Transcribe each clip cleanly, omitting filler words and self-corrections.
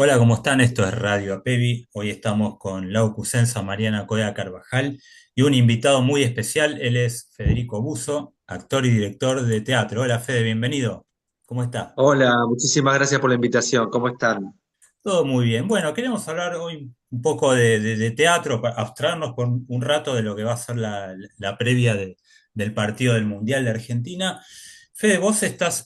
Hola, ¿cómo están? Esto es Radio Apevi. Hoy estamos con Lau Cusenza, Mariana Coya Carvajal y un invitado muy especial. Él es Federico Buzo, actor y director de teatro. Hola, Fede, bienvenido. ¿Cómo está? Hola, muchísimas gracias por la invitación. ¿Cómo están? Todo muy bien. Bueno, queremos hablar hoy un poco de teatro, para abstraernos por un rato de lo que va a ser la previa del partido del Mundial de Argentina. Fede, vos estás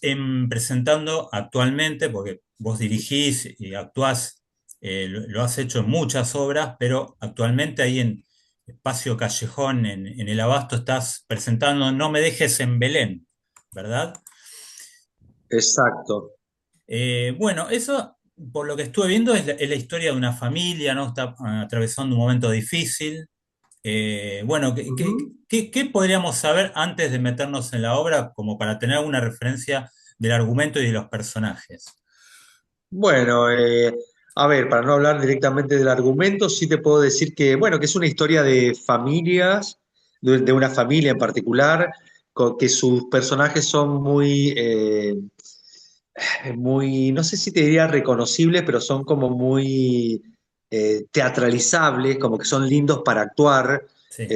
presentando actualmente, porque vos dirigís y actuás, lo has hecho en muchas obras, pero actualmente ahí en Espacio Callejón, en el Abasto, estás presentando No me dejes en Belén, ¿verdad? Exacto. Bueno, eso, por lo que estuve viendo, es la historia de una familia, ¿no? Está atravesando un momento difícil. Bueno, Ujú. qué podríamos saber antes de meternos en la obra, como para tener una referencia del argumento y de los personajes? Bueno, a ver, para no hablar directamente del argumento, sí te puedo decir que, bueno, que es una historia de familias, de una familia en particular, que sus personajes son muy, no sé si te diría reconocibles, pero son como muy teatralizables, como que son lindos para actuar. Sí.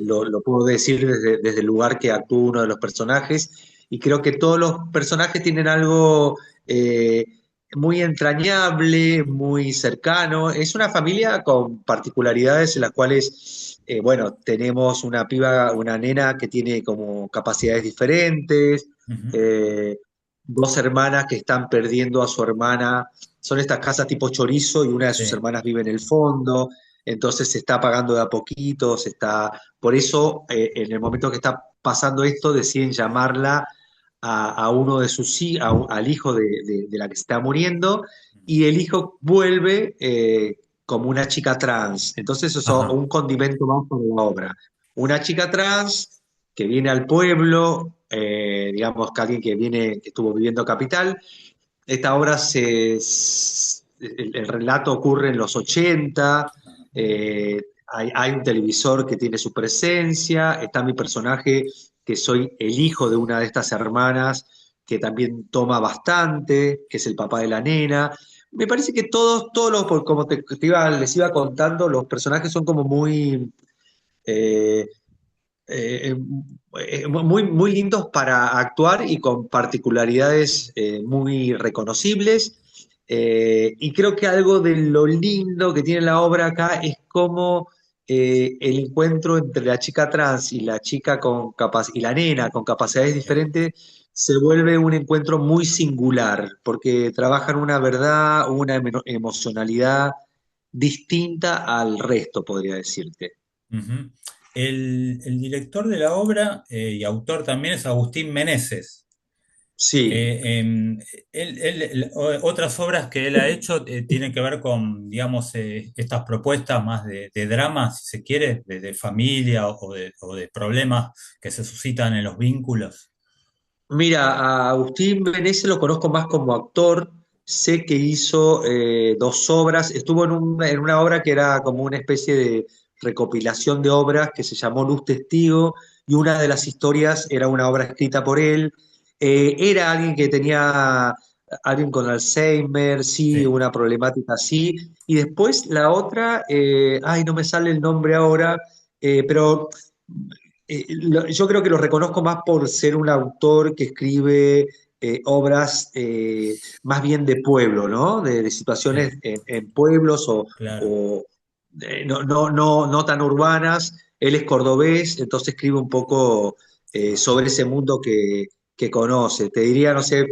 Lo puedo decir desde el lugar que actúa uno de los personajes. Y creo que todos los personajes tienen algo eh, muy entrañable, muy cercano. Es una familia con particularidades en las cuales, bueno, tenemos una piba, una nena que tiene como capacidades diferentes. Ujú. eh, Dos hermanas que están perdiendo a su hermana. Son estas casas tipo chorizo y una de sus Sí. hermanas vive en el fondo, entonces se está pagando de a poquito, se está... Por eso, en el momento que está pasando esto, deciden llamarla a uno de sus hijos, al hijo de la que se está muriendo, y el hijo vuelve como una chica trans. Entonces eso es Ajá. un condimento más para la obra. Una chica trans que viene al pueblo, digamos que alguien que viene, que estuvo viviendo Capital. Esta obra el relato ocurre en los 80. Hay un televisor que tiene su presencia, está mi personaje, que soy el hijo de una de estas hermanas, que también toma bastante, que es el papá de la nena. Me parece que todos los, como les iba contando, los personajes son como muy, eh, eh, muy lindos para actuar y con particularidades muy reconocibles. Y creo que algo de lo lindo que tiene la obra acá es cómo el encuentro entre la chica trans y la chica y la nena con capacidades Sí. diferentes se vuelve un encuentro muy singular, porque trabajan una verdad, una emocionalidad distinta al resto, podría decirte. Ujú. El director de la obra y autor también es Agustín Meneses. Sí. Otras obras que él ha hecho tienen que ver con, digamos, estas propuestas más de drama, si se quiere, de familia o de problemas que se suscitan en los vínculos. Mira, a Agustín Benesse lo conozco más como actor. Sé que hizo dos obras. Estuvo en una obra que era como una especie de recopilación de obras que se llamó Luz Testigo, y una de las historias era una obra escrita por él. Era alguien que tenía alguien con Alzheimer, sí, Sí. una problemática así. Y después la otra, ay, no me sale el nombre ahora, pero yo creo que lo reconozco más por ser un autor que escribe obras más bien de pueblo, ¿no? De situaciones Sí, en pueblos claro. o, no tan urbanas. Él es cordobés, entonces escribe un poco Ajá. sobre ese mundo que conoce. Te diría, no sé,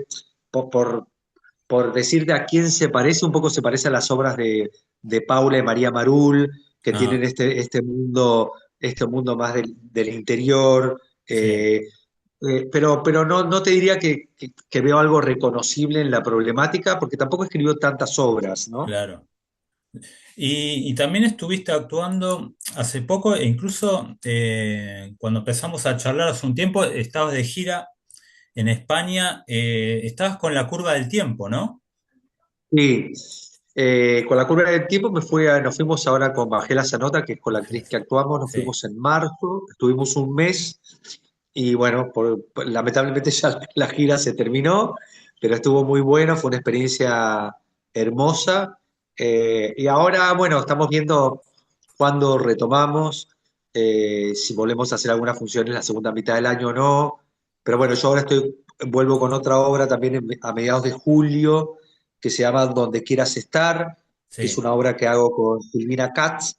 por, por- por decirte a quién se parece, un poco se parece a las obras de Paula y María Marul, que tienen Ah, este mundo más del interior. sí, Pero no te diría que veo algo reconocible en la problemática, porque tampoco escribió tantas obras, ¿no? claro. Y también estuviste actuando hace poco, e incluso cuando empezamos a charlar hace un tiempo, estabas de gira en España, estabas con La Curva del Tiempo, ¿no? Sí. Con la curva del tiempo nos fuimos ahora con Magela Zanota, que es con la actriz que actuamos, nos Sí. fuimos en marzo, estuvimos un mes. Y bueno, lamentablemente ya la gira se terminó, pero estuvo muy bueno, fue una experiencia hermosa. Y ahora, bueno, estamos viendo cuándo retomamos, si volvemos a hacer alguna función en la segunda mitad del año o no. Pero bueno, yo ahora vuelvo con otra obra también a mediados de julio, que se llama Donde quieras estar, que es Sí, una obra que hago con Silvina Katz,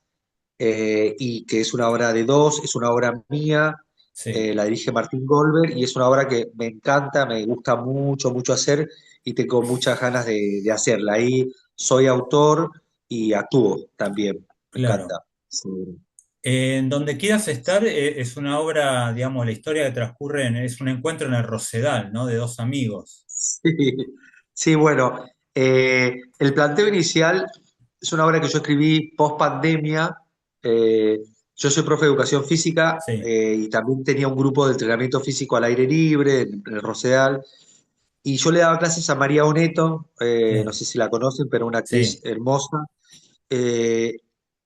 y que es una obra de dos, es una obra mía, sí, la dirige Martín Goldberg, y es una obra que me encanta, me gusta mucho, mucho hacer, y tengo muchas ganas de hacerla. Ahí soy autor y actúo también, me claro. encanta. Sí. En donde quieras estar es una obra, digamos, la historia que transcurre es un encuentro en el Rosedal, ¿no? De dos amigos. Sí, sí, bueno, el planteo inicial es una obra que yo escribí post pandemia. Yo soy profe de educación física, Sí, y también tenía un grupo de entrenamiento físico al aire libre en el Rosedal. Y yo le daba clases a María Oneto, no sí, sé si la conocen, pero una actriz sí, hermosa. Eh,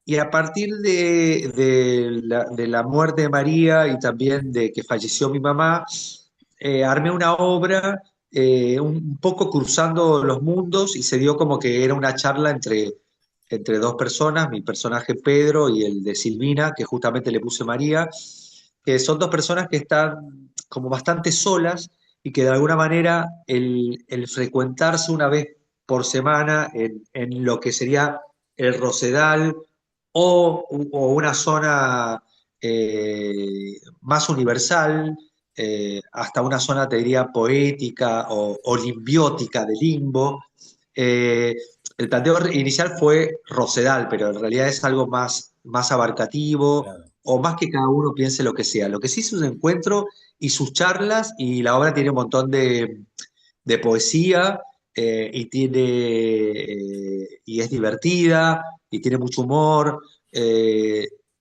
y a partir de la muerte de María y también de que falleció mi mamá, armé una obra, un poco cruzando los mundos, y se dio como que era una charla entre dos personas, mi personaje Pedro y el de Silvina, que justamente le puse María, que son dos personas que están como bastante solas, y que de alguna manera el frecuentarse una vez por semana en lo que sería el Rosedal, o una zona más universal, hasta una zona, te diría, poética o limbiótica de limbo. Eh, el planteo inicial fue Rosedal, pero en realidad es algo más abarcativo, claro. o más que cada uno piense lo que sea. Lo que sí es un encuentro y sus charlas, y la obra tiene un montón de poesía, y es divertida, y tiene mucho humor,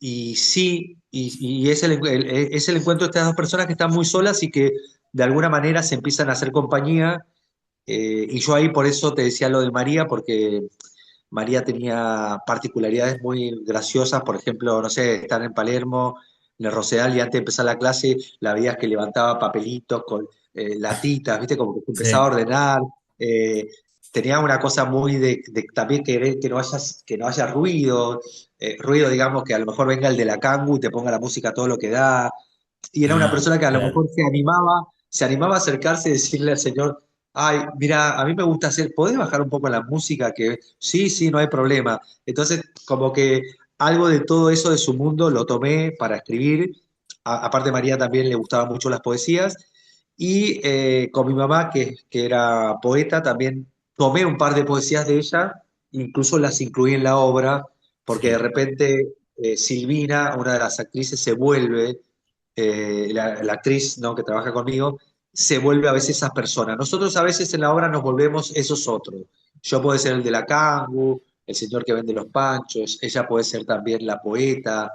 y sí, y es es el encuentro de estas dos personas que están muy solas y que de alguna manera se empiezan a hacer compañía. Y yo ahí por eso te decía lo de María, porque María tenía particularidades muy graciosas. Por ejemplo, no sé, estar en Palermo, en el Rosedal, y antes de empezar la clase la veías que levantaba papelitos con latitas, ¿viste? Como que se empezaba a Sí, ordenar. eh, Tenía una cosa muy de también querer que no haya ruido, ruido, digamos, que a lo mejor venga el de la Cangu y te ponga la música a todo lo que da. Y era una ah, persona que a lo claro. mejor se animaba a acercarse y decirle al Señor: ay, mira, a mí me gusta hacer, ¿podés bajar un poco la música? Que sí, sí, no hay problema. Entonces, como que algo de todo eso de su mundo lo tomé para escribir. Aparte, María también le gustaban mucho las poesías. Y con mi mamá, que era poeta, también tomé un par de poesías de ella, incluso las incluí en la obra, porque de Sí, repente Silvina, una de las actrices, se vuelve, la actriz, ¿no?, que trabaja conmigo, se vuelve a veces esa persona. Nosotros a veces en la obra nos volvemos esos otros. Yo puedo ser el de la cangu, el señor que vende los panchos, ella puede ser también la poeta,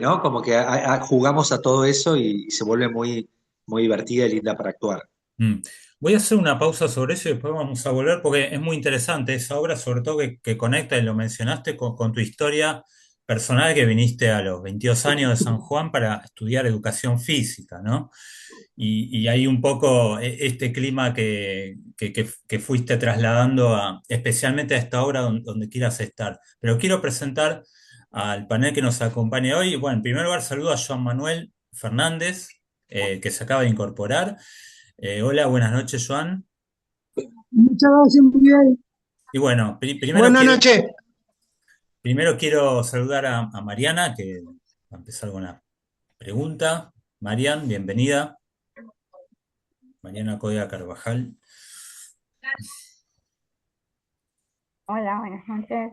¿no? Como que jugamos a todo eso, y se vuelve muy, muy divertida y linda para actuar. mm. Voy a hacer una pausa sobre eso y después vamos a volver porque es muy interesante esa obra, sobre todo que conecta, y lo mencionaste, con tu historia personal, que viniste a los 22 años de San Juan para estudiar educación física, ¿no? Y hay un poco este clima que fuiste trasladando especialmente a esta obra donde quieras estar. Pero quiero presentar al panel que nos acompaña hoy. Bueno, en primer lugar, saludo a Joan Manuel Fernández, que se acaba de incorporar. Hola, buenas noches, Joan. Muchas gracias, Miguel. Y bueno, Buenas noches. primero quiero saludar a Mariana, que va a empezar con una pregunta. Marian, bienvenida. Mariana Codia Carvajal. Hola, buenas noches.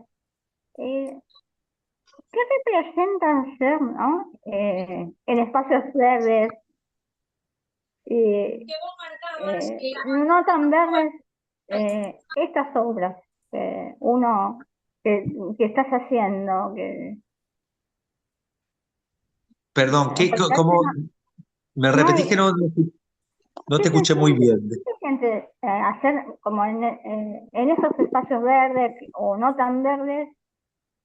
Eh, ¿Qué representa ser, no? En espacios verdes y no tan verdes, estas obras que uno que estás haciendo, que Perdón, acercarse, cómo, me repetís que no, no ¿qué te se escuché muy siente, bien? qué se siente hacer como en esos espacios verdes o no tan verdes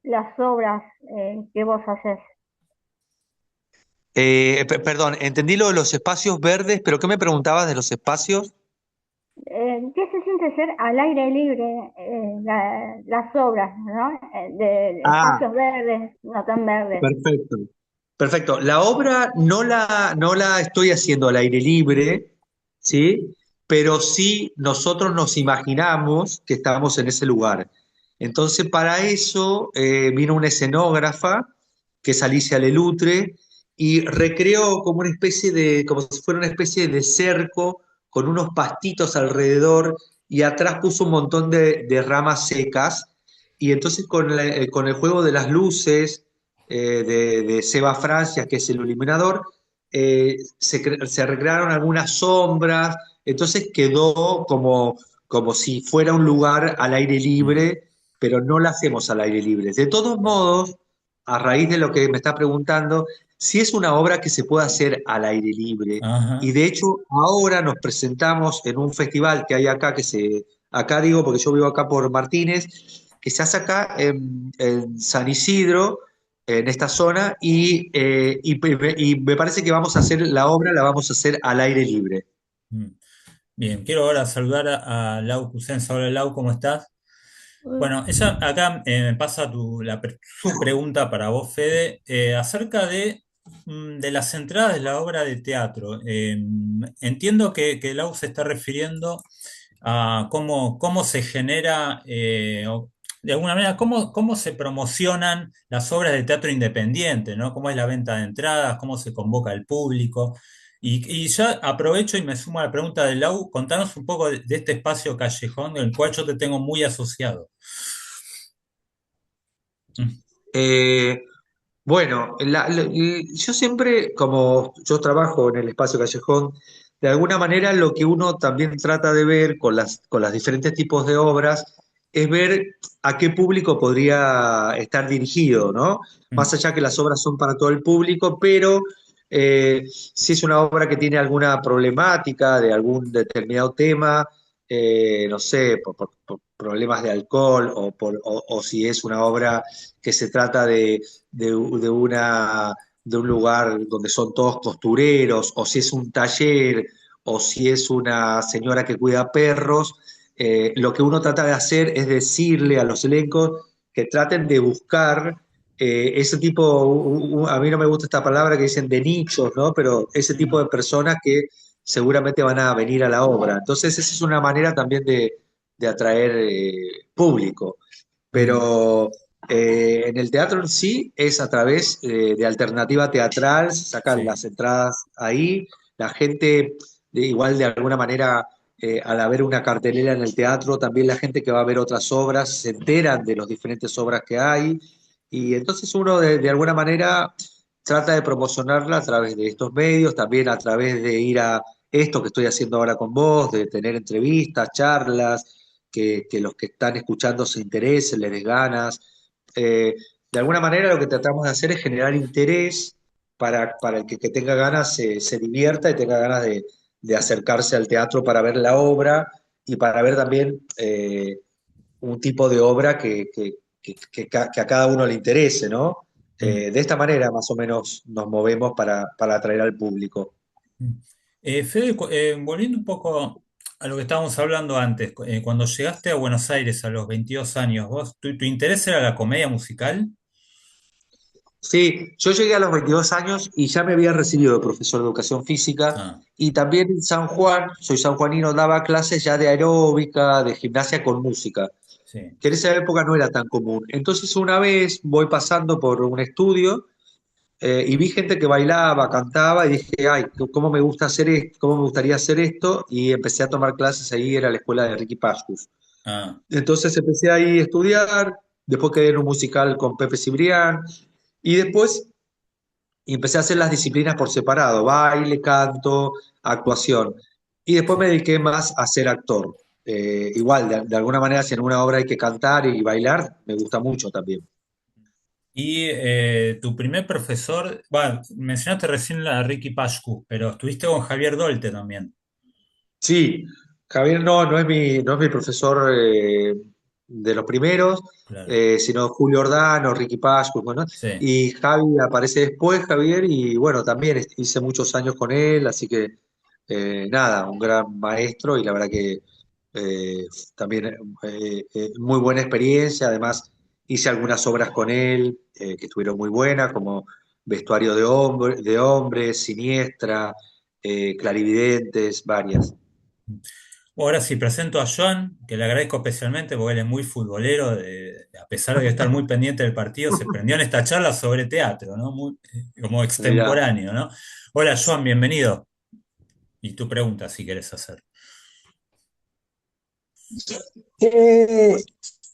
las obras que vos haces? Perdón, entendí lo de los espacios verdes, pero ¿qué me preguntabas de los espacios? ¿Qué se que ser al aire libre, las obras, ¿no? De Ah, espacios verdes, no tan verdes. perfecto. Perfecto. La obra no la estoy haciendo al aire libre, ¿sí? Pero sí nosotros nos imaginamos que estamos en ese lugar. Entonces, para eso vino una escenógrafa, que es Alicia Lelutre, y recreó como una especie como si fuera una especie de cerco con unos pastitos alrededor, y atrás puso un montón de ramas secas. Y entonces con el juego de las luces de Seba Francia, que es el iluminador, se recrearon algunas sombras, entonces quedó como si fuera un lugar al aire Mm. libre, pero no la hacemos al aire libre. De todos modos, a raíz de lo que me está preguntando, sí es una obra que se puede hacer al aire libre. Y Ajá. de hecho, ahora nos presentamos en un festival que hay acá, acá digo porque yo vivo acá por Martínez, que se hace acá en San Isidro, en esta zona, y me parece que vamos a hacer la obra, la vamos a hacer al aire libre. Mm. Bien, quiero ahora saludar a Lau Cusenza. Hola Lau, ¿cómo estás? Bueno, ella acá me pasa su pregunta para vos, Fede, acerca de las entradas de la obra de teatro. Entiendo que Lau se está refiriendo a cómo se genera, o de alguna manera, cómo se promocionan las obras de teatro independiente, ¿no? Cómo es la venta de entradas, cómo se convoca al público. Y ya aprovecho y me sumo a la pregunta de Lau, contanos un poco de este espacio callejón del cual yo te tengo muy asociado. Mm. Eh, Bueno, yo siempre, como yo trabajo en el espacio callejón, de alguna manera lo que uno también trata de ver con las diferentes tipos de obras es ver a qué público podría estar dirigido, ¿no? Más Mm. allá que las obras son para todo el público, pero si es una obra que tiene alguna problemática de algún determinado tema, no sé, por problemas de alcohol o si es una obra que se trata de, de una, de un lugar donde son todos costureros, o si es un taller, o si es una señora que cuida perros, lo que uno trata de hacer es decirle a los elencos que traten de buscar ese tipo, a mí no me gusta esta palabra que dicen de nichos, ¿no? Pero ese tipo Mm. de personas que seguramente van a venir a la obra. Entonces, esa es una manera también de atraer público. Mm. Pero en el teatro en sí es a través de alternativa teatral, se sacan Sí. las entradas ahí, la gente igual de alguna manera al haber una cartelera en el teatro, también la gente que va a ver otras obras se enteran de las diferentes obras que hay y entonces uno de alguna manera trata de promocionarla a través de estos medios, también a través de ir a esto que estoy haciendo ahora con vos, de tener entrevistas, charlas, que los que están escuchando se interesen, les des ganas. Eh, de alguna manera lo que tratamos de hacer es generar interés para el que tenga ganas se divierta y tenga ganas de acercarse al teatro para ver la obra y para ver también un tipo de obra que a cada uno le interese, ¿no? Mm. De esta manera más o menos nos movemos para atraer al público. Mm. Fede, volviendo un poco a lo que estábamos hablando antes, cuando llegaste a Buenos Aires a los 22 años, ¿tu interés era la comedia musical? Sí, yo llegué a los 22 años y ya me había recibido de profesor de educación física Ah, y también en San Juan, soy sanjuanino, daba clases ya de aeróbica, de gimnasia con música, sí. que en esa época no era tan común. Entonces una vez voy pasando por un estudio y vi gente que bailaba, cantaba y dije, ay, cómo me gusta hacer esto, cómo me gustaría hacer esto y empecé a tomar clases ahí, era la escuela de Ricky Pascus. Ah, Entonces empecé ahí a estudiar, después quedé en un musical con Pepe Cibrián y después y empecé a hacer las disciplinas por separado, baile, canto, actuación. Y después me sí. dediqué más a ser actor. Igual, de alguna manera, si en una obra hay que cantar y bailar, me gusta mucho también. Y tu primer profesor, bueno, mencionaste recién la Ricky Pascu, pero estuviste con Javier Dolte también. Sí, Javier no es mi profesor de los primeros, Claro. sino Julio Ordano, Ricky Pascu, bueno, Sí. y Javi aparece después, Javier, y bueno, también hice muchos años con él, así que nada, un gran maestro y la verdad que eh, también muy buena experiencia, además hice algunas obras con él que estuvieron muy buenas, como Vestuario de hombres, Siniestra, Clarividentes, varias. Ahora sí, presento a Joan, que le agradezco especialmente porque él es muy futbolero, a pesar de estar muy pendiente del partido, se prendió en esta charla sobre teatro, ¿no? Como Mirá. extemporáneo, ¿no? Hola Joan, bienvenido. Y tu pregunta, si querés hacer. Eh,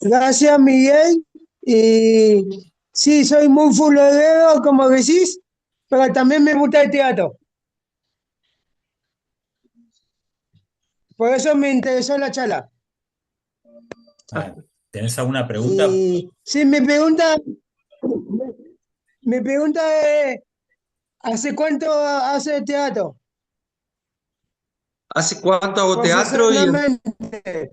Gracias, Miguel. Y sí, soy muy futbolero, como decís, pero también me gusta el teatro. Por eso me interesó la charla. Ah, ¿tenés alguna pregunta? Y sí, mi pregunta es, ¿hace cuánto hace teatro? ¿Hace cuánto hago teatro? Profesionalmente.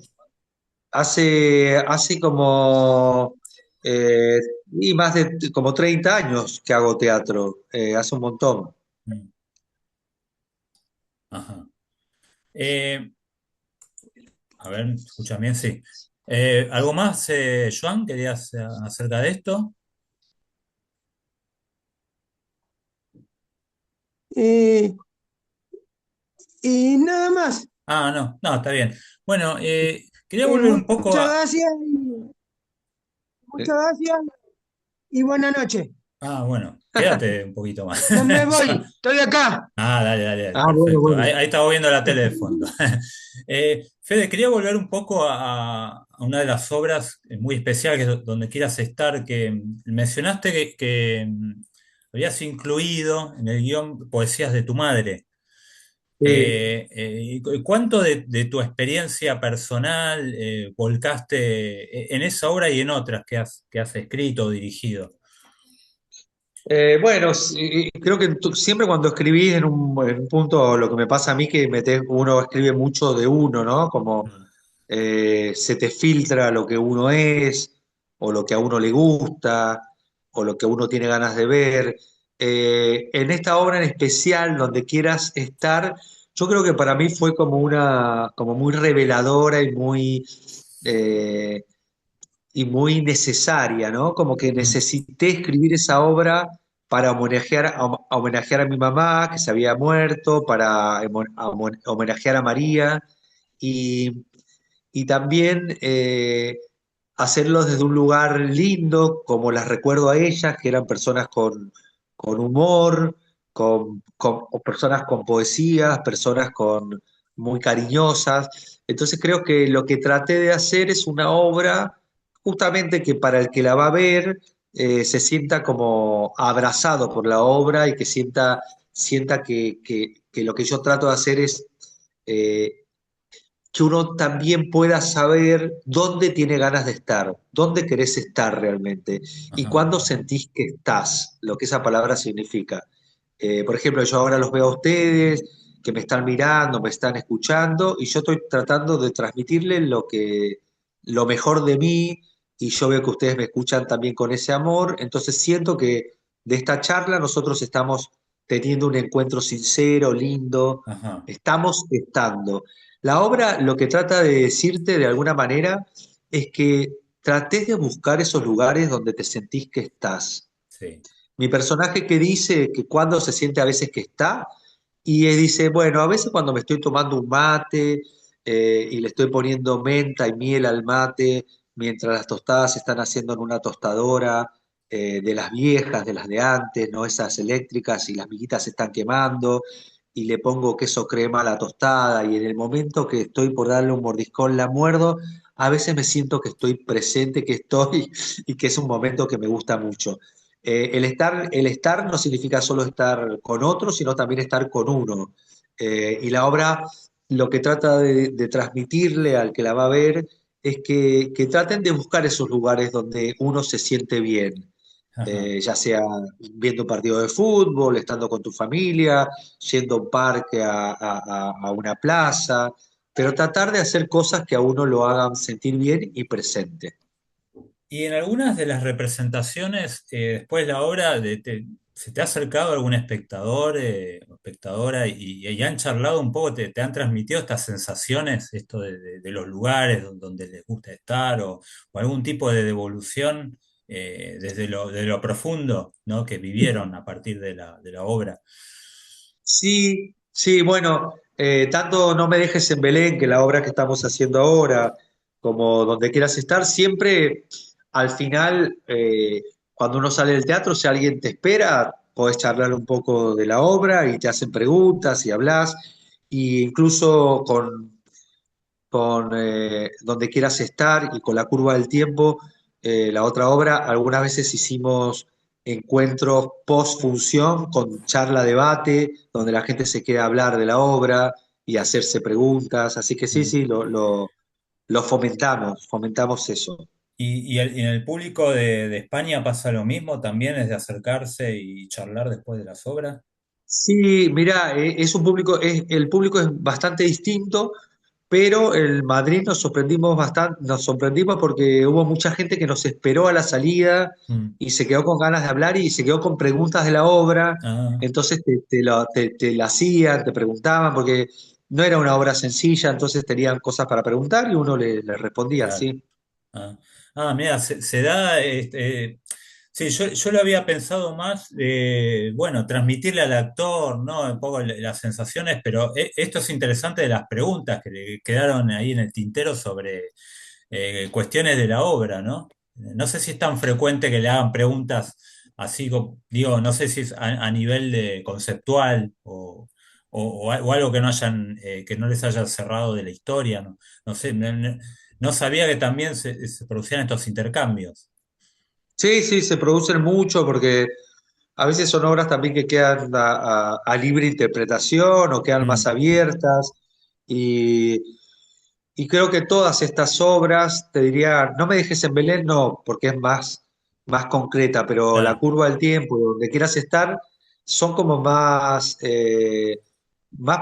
Hace como eh, y más de como 30 años que hago teatro, hace un montón. Mm, ajá. Eh, a ver, escucha bien, sí. ¿Algo más, Joan, querías acerca de esto? Y, y nada más. Ah, no, no, está bien. Bueno, quería volver un poco Muchas a... gracias, Eh, muchas gracias y buenas noches. Ah, bueno, quédate un poquito más. No me Ya. voy, estoy acá. Ah, dale, dale, dale, Ah, bueno, perfecto. bueno. Ahí estaba viendo la tele de fondo. Fede, quería volver un poco a una de las obras muy especiales, que es donde quieras estar, que mencionaste que habías incluido en el guión poesías de tu madre. ¿Cuánto de tu experiencia personal volcaste en esa obra y en otras que has escrito o dirigido? Bueno, sí, creo que siempre cuando escribís en un punto, lo que me pasa a mí que uno escribe mucho de uno, ¿no? Como Mm, se te filtra lo que uno es, o lo que a uno le gusta, o lo que uno tiene ganas de ver. En esta obra en especial, donde quieras estar, yo creo que para mí fue como muy reveladora eh, y muy necesaria, ¿no? Como que mm, necesité escribir esa obra para homenajear a mi mamá, que se había muerto, para homenajear a María y, y también hacerlo desde un lugar lindo, como las recuerdo a ellas, que eran personas con humor, o personas con poesías, personas muy cariñosas. Entonces creo que lo que traté de hacer es una obra justamente que para el que la va a ver se sienta como abrazado por la obra y que sienta que lo que yo trato de hacer es eh, que uno también pueda saber dónde tiene ganas de estar, dónde querés estar realmente y ajá, cuándo sentís que estás, lo que esa palabra significa. Por ejemplo, yo ahora los veo a ustedes, que me están mirando, me están escuchando y yo estoy tratando de transmitirles lo mejor de mí y yo veo que ustedes me escuchan también con ese amor, entonces siento que de esta charla nosotros estamos teniendo un encuentro sincero, lindo, ajá, estamos estando. La obra lo que trata de decirte de alguna manera es que trates de buscar esos lugares donde te sentís que estás. sí, Mi personaje que dice que cuando se siente a veces que está, y él dice, bueno, a veces cuando me estoy tomando un mate y le estoy poniendo menta y miel al mate, mientras las tostadas se están haciendo en una tostadora de las viejas, de las de antes, no esas eléctricas, y las miguitas se están quemando, y le pongo queso crema a la tostada, y en el momento que estoy por darle un mordiscón la muerdo, a veces me siento que estoy presente, que estoy, y que es un momento que me gusta mucho. El estar no significa solo estar con otros, sino también estar con uno. Y la obra lo que trata de transmitirle al que la va a ver es que traten de buscar esos lugares donde uno se siente bien. ajá. Ya sea viendo un partido de fútbol, estando con tu familia, yendo a un parque, a una plaza, pero tratar de hacer cosas que a uno lo hagan sentir bien y presente. Y en algunas de las representaciones, después la obra ¿Se te ha acercado algún espectador o espectadora y han charlado un poco, te han transmitido estas sensaciones, esto de los lugares donde les gusta estar o algún tipo de devolución desde de lo profundo, ¿no? Que vivieron a partir de la obra? Sí, sí, bueno, tanto No me dejes en Belén, que la obra que estamos haciendo ahora, como Donde quieras estar, siempre al final, cuando uno sale del teatro, si alguien te espera, podés charlar un poco de la obra y te hacen preguntas y hablas, y incluso con Donde quieras estar y con La curva del tiempo, la otra obra, algunas veces hicimos encuentros post función con charla debate, donde la gente se queda a hablar de la obra y hacerse preguntas, así que sí, Mm. sí, lo fomentamos eso. Y en el público de España pasa lo mismo también, es de acercarse y charlar después de las obras. Sí, mira, es un público, el público es bastante distinto, pero en Madrid nos sorprendimos bastante, nos sorprendimos porque hubo mucha gente que nos esperó a la salida Mm. y se quedó con ganas de hablar y se quedó con preguntas de la obra, Ah, entonces te la hacían, te preguntaban, porque no era una obra sencilla, entonces tenían cosas para preguntar y uno le respondía, claro. sí. Ah, mira, se da, sí, yo lo había pensado más, bueno, transmitirle al actor, ¿no? Un poco las sensaciones, pero esto es interesante de las preguntas que le quedaron ahí en el tintero sobre cuestiones de la obra, ¿no? No sé si es tan frecuente que le hagan preguntas así, digo, no sé si es a nivel de conceptual o algo que no hayan, que no les haya cerrado de la historia, ¿no? No sé, no sabía que también se producían estos intercambios. Sí, sí, se producen mucho porque a veces son obras también que quedan a libre interpretación o quedan más Mm, abiertas. Y, y creo que todas estas obras, te diría, No me dejes en Belén, no, porque es más concreta, pero La claro, curva del tiempo, Donde quieras estar, son como más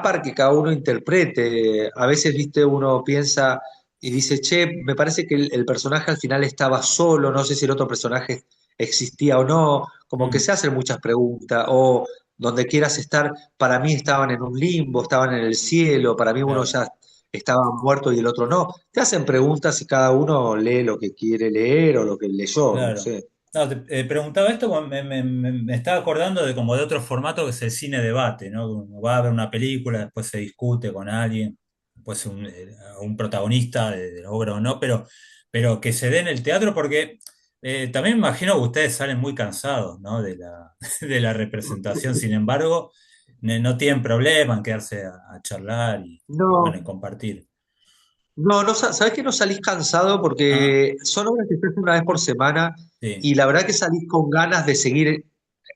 para que cada uno interprete. A veces, viste, uno piensa y dice, che, me parece que el personaje al final estaba solo, no sé si el otro personaje existía o no, como que mm, se hacen muchas preguntas, o Donde quieras estar, para mí estaban en un limbo, estaban en el cielo, para mí uno claro, ya estaba muerto y el otro no. Te hacen preguntas y cada uno lee lo que quiere leer o lo que leyó, no claro. sé. No, te preguntaba esto, porque me estaba acordando de como de otro formato que es el cine debate, ¿no? Uno va a ver una película, después se discute con alguien, después un protagonista de la obra o no, pero que se dé en el teatro, porque también me imagino que ustedes salen muy cansados, ¿no? De la representación, sin embargo, no tienen problema en quedarse a charlar y bueno, y No, compartir. no, sabes que no salís cansado Ah, porque son obras que se hacen una vez por semana sí, y la verdad que salís con ganas de seguir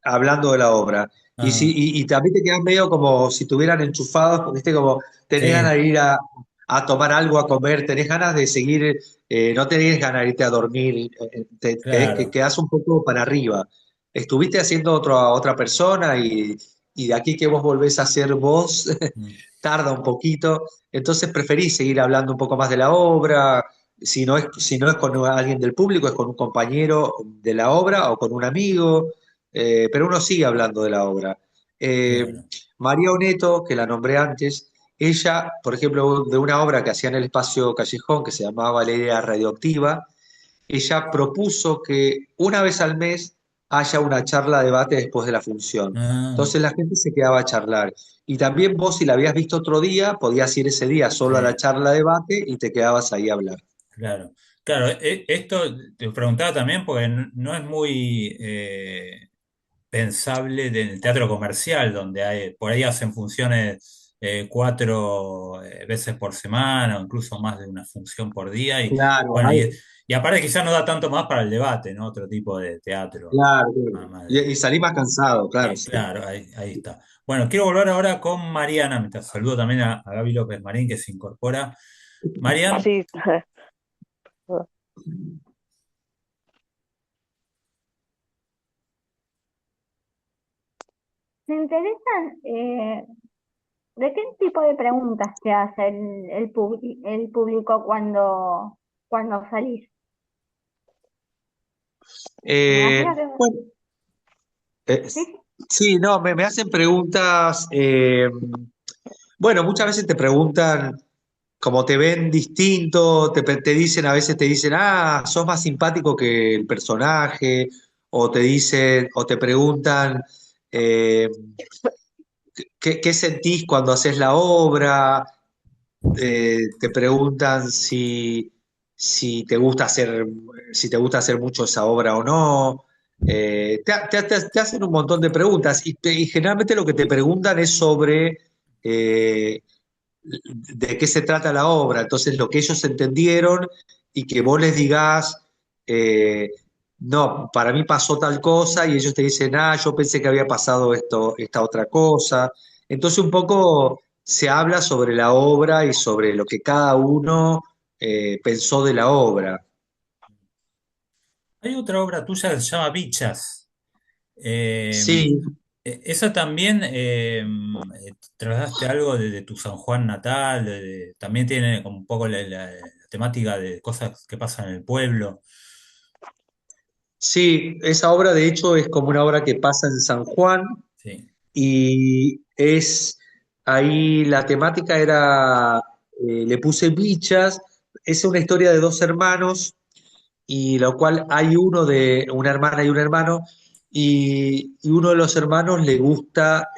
hablando de la obra. Y, si, ah, y también te quedas medio como si estuvieran enchufados, ¿viste? Como tenés ganas sí, de ir a tomar algo, a comer, tenés ganas de seguir, no tenés ganas de irte a dormir, que claro. quedás un poco para arriba. Estuviste haciendo a otra persona y de aquí que vos volvés a ser vos, Mm, tarda un poquito. Entonces preferís seguir hablando un poco más de la obra. Si no es con alguien del público, es con un compañero de la obra o con un amigo, pero uno sigue hablando de la obra. Eh, claro. María Oneto, que la nombré antes, ella, por ejemplo, de una obra que hacía en el espacio Callejón que se llamaba La idea radioactiva, ella propuso que una vez al mes haya una charla debate después de la función. Ah, Entonces la gente se quedaba a charlar. Y también vos, si la habías visto otro día, podías ir ese día solo a la sí. charla debate y te quedabas ahí a hablar. Claro, claro, esto te preguntaba también porque no es muy pensable del teatro comercial, donde hay, por ahí hacen funciones cuatro veces por semana o incluso más de una función por día y Claro, bueno, y aparte quizás no da tanto más para el debate, ¿no? Otro tipo de teatro, claro, claro. más Y salí más cansado, claro, sí. claro, ahí está. Bueno, quiero volver ahora con Mariana, mientras saludo también a Gaby López Marín que se incorpora. Marian. Sí, Me interesan, ¿de qué tipo de preguntas te hace el público cuando salís? Me imagino que Bueno, sí. Sí, no, me hacen preguntas, bueno, muchas veces te preguntan, como te ven distinto, te dicen, a veces te dicen, ah, sos más simpático que el personaje, o te dicen, o te preguntan, eh, qué sentís cuando haces la obra? Te preguntan si te gusta hacer, si te gusta hacer mucho esa obra o no. Te hacen un montón de preguntas y generalmente lo que te preguntan es sobre eh, de qué se trata la obra. Entonces, lo que ellos entendieron y que vos les digas, eh, no, para mí pasó tal cosa y ellos te dicen, ah, yo pensé que había pasado esto, esta otra cosa. Entonces, un poco se habla sobre la obra y sobre lo que cada uno pensó de la obra. Hay otra obra tuya que se llama Bichas. Eh, Sí, Esa también trataste algo de tu San Juan natal, también tiene como un poco la temática de cosas que pasan en el pueblo. sí, esa obra de hecho es como una obra que pasa en San Juan. Sí, Y es ahí la temática era, le puse bichas, es una historia de dos hermanos, y lo cual hay uno de una hermana y un hermano, y uno de los hermanos le gusta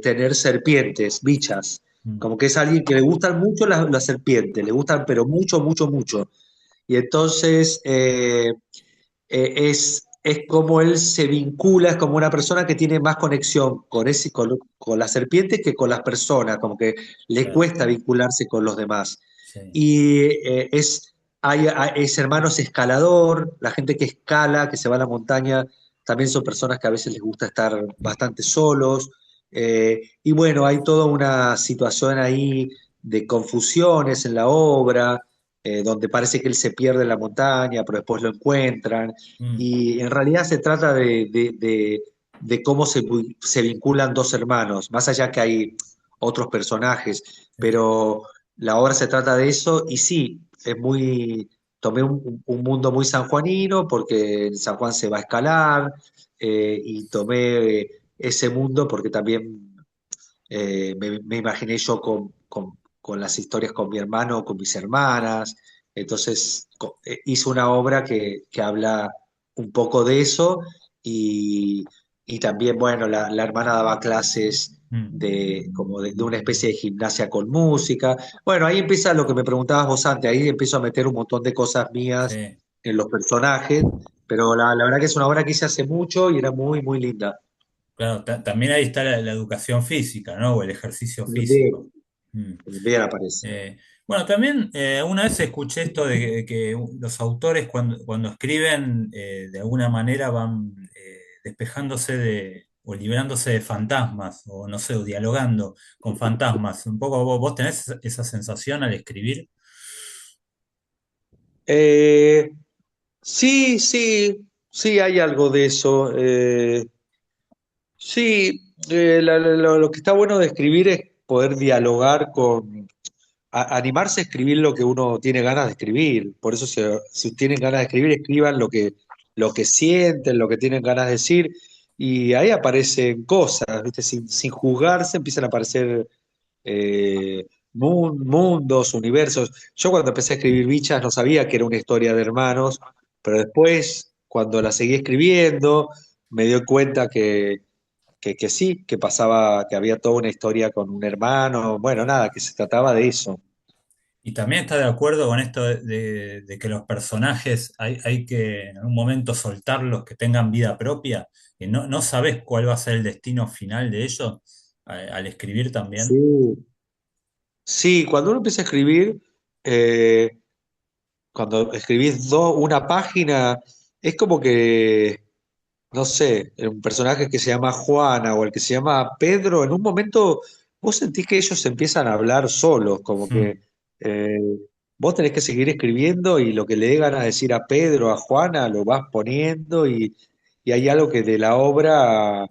tener serpientes, bichas, mm, como que es alguien que le gustan mucho las serpientes, le gustan pero mucho, mucho, mucho. Y entonces es como él se vincula, es como una persona que tiene más conexión con la serpiente que con las personas, como que le claro, cuesta vincularse con los demás. sí. Y es hermano es escalador, la gente que escala, que se va a la montaña, también son personas que a veces les gusta estar bastante solos. Y bueno, hay toda una situación ahí de confusiones en la obra, donde parece que él se pierde en la montaña, pero después lo encuentran. Mm, Y en realidad se trata de cómo se vinculan dos hermanos, más allá que hay otros personajes, sí. pero la obra se trata de eso y sí, tomé un mundo muy sanjuanino porque en San Juan se va a escalar, y tomé ese mundo porque también me imaginé yo con las historias con mi hermano, con mis hermanas. Entonces hice una obra que habla un poco de eso y, y también, bueno, la hermana daba clases Mm, de una especie de gimnasia con música. Bueno, ahí empieza lo que me preguntabas vos antes, ahí empiezo a meter un montón de cosas mías sí. en los personajes, pero la verdad que es una obra que hice hace mucho y era muy, muy linda. Claro, también ahí está la educación física, ¿no? O el ejercicio físico. También, Mm. también aparece. Bueno, también una vez escuché esto de que los autores cuando escriben de alguna manera van despejándose o librándose de fantasmas, o no sé, o dialogando con fantasmas. Un poco vos tenés esa sensación al escribir. Eh, sí, sí, sí, hay algo de eso. Sí, lo que está bueno de escribir es poder dialogar animarse a escribir lo que uno tiene ganas de escribir. Por eso, si tienen ganas de escribir, escriban lo que sienten, lo que tienen ganas de decir. Y ahí aparecen cosas, ¿viste? Sin juzgarse empiezan a aparecer mundos, universos. Yo cuando empecé a escribir Bichas no sabía que era una historia de hermanos, pero después, cuando la seguí escribiendo, me dio cuenta que sí, que pasaba, que había toda una historia con un hermano, bueno, nada, que se trataba de eso. Y también está de acuerdo con esto de que los personajes hay que en un momento soltarlos, que tengan vida propia, que no sabes cuál va a ser el destino final de ellos al escribir también. Sí, sí, cuando uno empieza a escribir, eh, cuando escribís una página, es como que no sé, un personaje que se llama Juana o el que se llama Pedro, en un momento vos sentís que ellos empiezan a hablar solos, como Mm. que eh, vos tenés que seguir escribiendo y lo que le dé ganas de decir a Pedro, a Juana, lo vas poniendo y hay algo que de la obra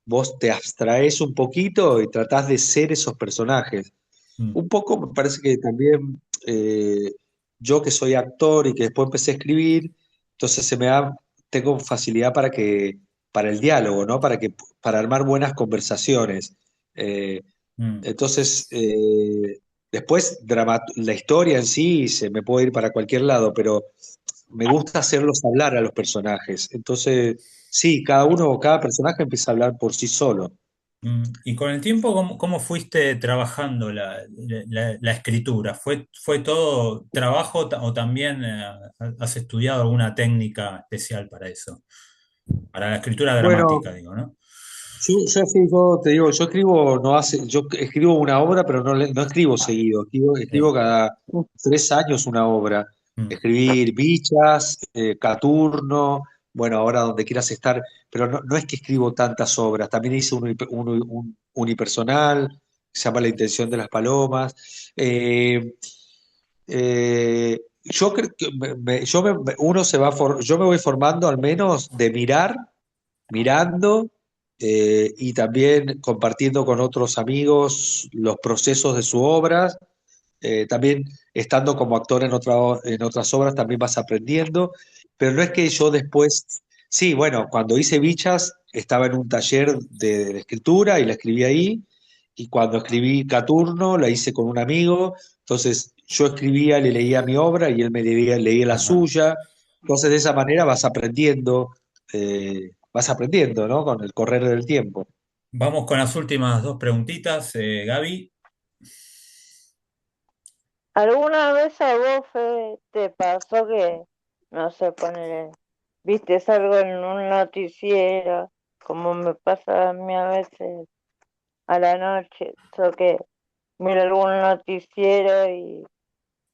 vos te abstraes un poquito y tratás de ser esos personajes. Mm. Un poco me parece que también yo que soy actor y que después empecé a escribir, entonces tengo facilidad para que para el diálogo, ¿no? Para armar buenas conversaciones. Eh, Mm. entonces, después la historia en sí se me puede ir para cualquier lado, pero me gusta hacerlos hablar a los personajes. Entonces, sí, cada personaje empieza a hablar por sí solo. Y con el tiempo, ¿cómo fuiste trabajando la escritura? ¿Fue todo trabajo o también has estudiado alguna técnica especial para eso? Para la escritura Bueno, dramática, digo, ¿no? yo sí, yo te digo, yo escribo una obra, pero no escribo seguido, escribo Sí. cada 3 años una obra. Mm. Escribir Bichas, Caturno, bueno, ahora donde quieras estar, pero no es que escribo tantas obras, también hice un unipersonal, que se llama La intención de las palomas. Yo creo que yo me voy formando al menos de mirando, y también compartiendo con otros amigos los procesos de su obra. También estando como actor en otras obras también vas aprendiendo, pero no es que yo después, sí, bueno, cuando hice Bichas estaba en un taller de escritura y la escribí ahí, y cuando escribí Caturno la hice con un amigo, entonces yo escribía, le leía mi obra y él leía la Ajá. suya, entonces de esa manera vas aprendiendo, ¿no? Con el correr del tiempo. Vamos con las últimas dos preguntitas, Gaby. ¿Alguna vez a vos, Fede, te pasó que, no sé, poner, viste algo en un noticiero, como me pasa a mí a veces a la noche, o que miro algún noticiero y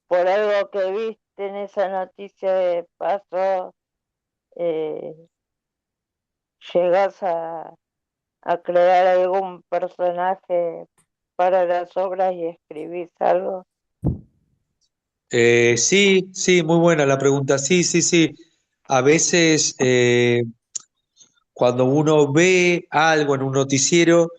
por algo que viste en esa noticia que pasó, eh, llegas a crear algún personaje para las obras y escribís algo? Sí, sí, muy buena la pregunta. Sí, sí, sí. A veces, cuando uno ve algo en un noticiero,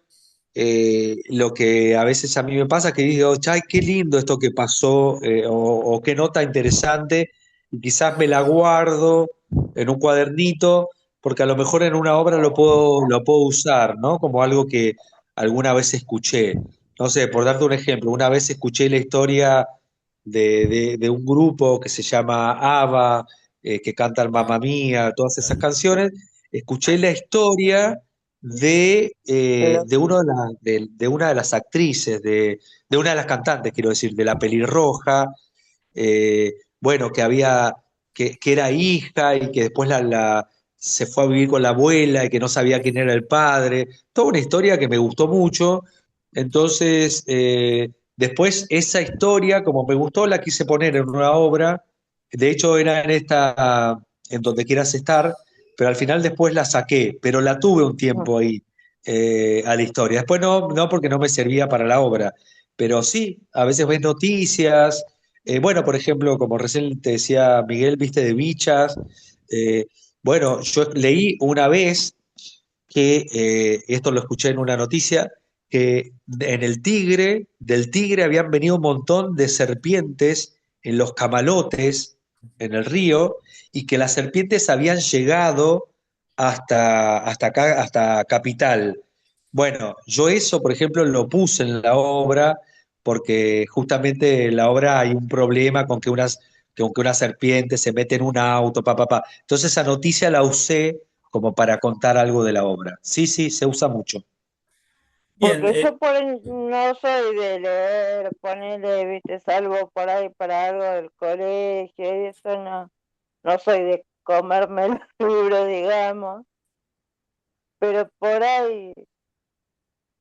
lo que a veces a mí me pasa es que digo, "Chay, qué lindo esto que pasó, o qué nota interesante, y quizás me la guardo en un cuadernito, porque a lo mejor en una obra lo puedo usar, ¿no? Como algo que alguna vez escuché. No sé, por darte un ejemplo, una vez escuché la historia de un grupo que se llama ABBA, que cantan Mamma Mía, todas esas canciones. Escuché la historia Pero, de una de las actrices, de una de las cantantes, quiero decir, de la pelirroja, bueno, que era hija y que después se fue a vivir con la abuela y que no sabía quién era el padre. Toda una historia que me gustó mucho. Entonces, después esa historia, como me gustó, la quise poner en una obra. De hecho, era en Donde quieras estar, pero al final después la saqué, pero la tuve un tiempo ahí, a la historia. Después no porque no me servía para la obra, pero sí, a veces ves noticias. Bueno, por ejemplo, como recién te decía Miguel, viste de Bichas. eh, bueno, yo leí una vez que, esto lo escuché en una noticia, que del tigre habían venido un montón de serpientes en los camalotes, en el río, y que las serpientes habían llegado hasta acá, hasta Capital. Bueno, yo eso, por ejemplo, lo puse en la obra, porque justamente en la obra hay un problema con que una serpiente se mete en un auto, pa, pa, pa. Entonces esa noticia la usé como para contar algo de la obra. Sí, sí, se usa mucho. Bien, porque yo no soy de leer, ponerle, viste, salvo por ahí para algo del colegio, y eso no, no soy de comerme el libro, digamos, pero por ahí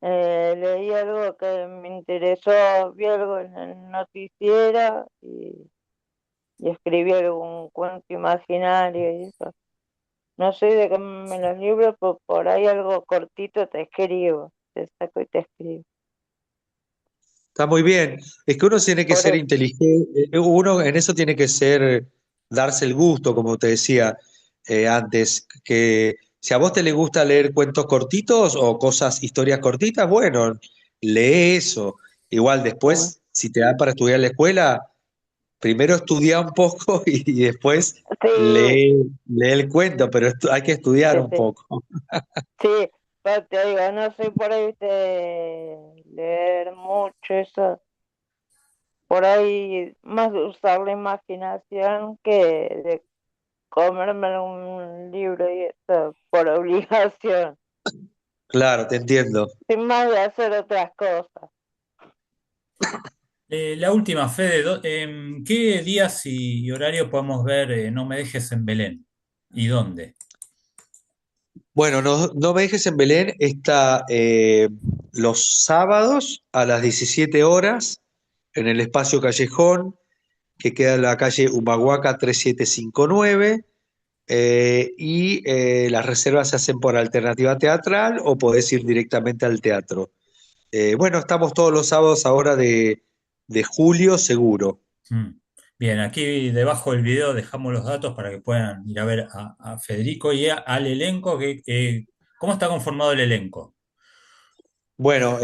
leí algo que me interesó, vi algo en el noticiero y escribí algún cuento imaginario y eso. No soy de comerme los libros, pero por ahí algo cortito te escribo, te saco y te escribo. Está muy bien. Es que uno tiene que Por ser eso, inteligente, uno en eso tiene que darse el gusto, como te decía, antes, que si a vos te le gusta leer cuentos cortitos o historias cortitas, bueno, lee eso. Igual bueno, después, si te da para estudiar en la escuela, primero estudia un poco y después Sí, lee el cuento, pero hay que estudiar sí, un sí. poco. Sí, pero te digo, no soy por ahí de leer mucho eso. Por ahí más de usar la imaginación que de comerme un libro y eso por obligación, Claro, te entiendo. sin más de hacer otras cosas. La última, Fede, ¿qué días y horario podemos ver No me dejes en Belén? ¿Y dónde? Bueno, no me dejes en Belén, está los sábados a las 17 horas en el espacio Callejón, que queda en la calle Humahuaca 3759. Las reservas se hacen por alternativa teatral o podés ir directamente al teatro. Bueno, estamos todos los sábados ahora de julio, seguro. Mm. Bien, aquí debajo del video dejamos los datos para que puedan ir a ver a Federico y al elenco. ¿Cómo está conformado el elenco? Bueno,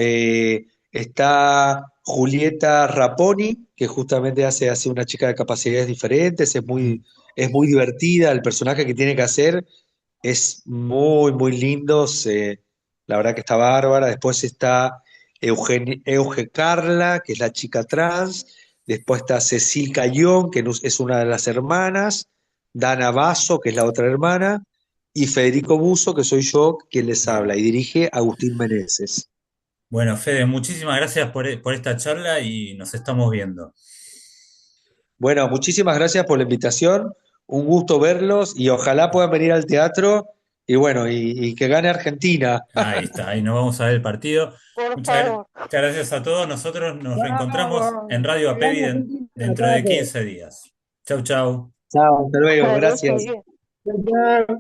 está Julieta Raponi, que justamente hace una chica de capacidades diferentes, Mm. es muy divertida, el personaje que tiene que hacer es muy, muy lindo, la verdad que está bárbara. Después está Euge Carla, que es la chica trans. Después está Cecil Cayón, que es una de las hermanas. Dana Basso, que es la otra hermana. Y Federico Buso, que soy yo, quien les Bien. habla. Y dirige Agustín Meneses. Bueno, Fede, muchísimas gracias por esta charla y nos estamos viendo. Bueno, muchísimas gracias por la invitación. Un gusto verlos y ojalá puedan venir al teatro y bueno, y que gane Argentina. Ahí está, ahí nos vamos a ver el partido. Por Muchas, favor. muchas gracias a todos. Nosotros nos reencontramos en Vamos, Radio que gane Apevi Argentina, dentro de carajo. 15 días. Chau, chau. Chao, hasta luego, Parece gracias. bien. Chao, chao.